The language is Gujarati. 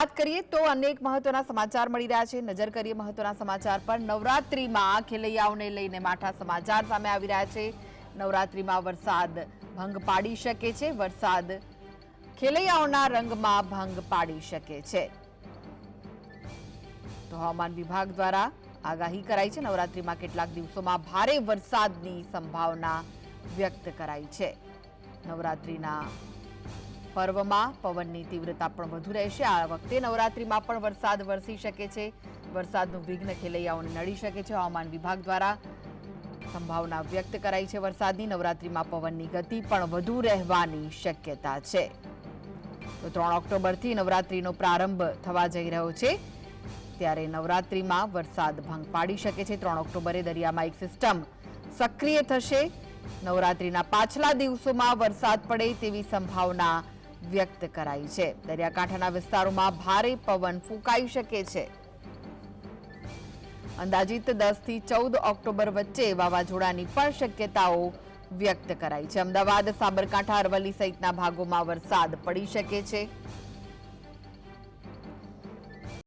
વાત કરીએ તો અનેક મહત્વના સમાચાર મળી રહ્યા છે। નજર કરીએ મહત્વના સમાચાર પર। નવરાત્રીમાં ખેલૈયાઓને લઈને માઠા સમાચાર સામે આવી રહ્યા છે। નવરાત્રીમાં વરસાદ ભંગ પાડી શકે છે। વરસાદ ખેલૈયાઓના રંગમાં ભંગ પાડી શકે છે। તો હવામાન વિભાગ દ્વારા આગાહી કરાઈ છે। નવરાત્રીમાં કેટલાક દિવસોમાં ભારે વરસાદની સંભાવના વ્યક્ત કરાઈ છે। નવરાત્રીના પર્વમાં પવનની તીવ્રતા પણ વધુ રહેશે। આ વખતે નવરાત્રીમાં પણ વરસાદ વરસી શકે છે। વરસાદનું વિઘ્ન ખેલૈયાઓને નડી શકે છે। હવામાન વિભાગ દ્વારા સંભાવના વ્યક્ત કરાઈ છે વરસાદની। નવરાત્રીમાં પવનની ગતિ પણ વધુ રહેવાની શક્યતા છે। તો 3 ઓક્ટોબરથી નવરાત્રીનો પ્રારંભ થવા જઈ રહ્યો છે, ત્યારે નવરાત્રીમાં વરસાદ ભંગ પાડી શકે છે। 3 ઓક્ટોબરે દરિયામાં એક સિસ્ટમ સક્રિય થશે। નવરાત્રીના પાછલા દિવસોમાં વરસાદ પડે તેવી સંભાવના વ્યક્ત કરાઈ છે। દરિયાકાંઠાના વિસ્તારોમાં ભારે પવન ફૂંકાઈ શકે છે। અંદાજિત 10 થી 14 ઓક્ટોબર વચ્ચે વાવાઝોડાની પણ શક્યતાઓ વ્યક્ત કરાઈ છે। અમદાવાદ, સાબરકાંઠા, અરવલ્લી સહિતના ભાગોમાં વરસાદ પડી શકે છે।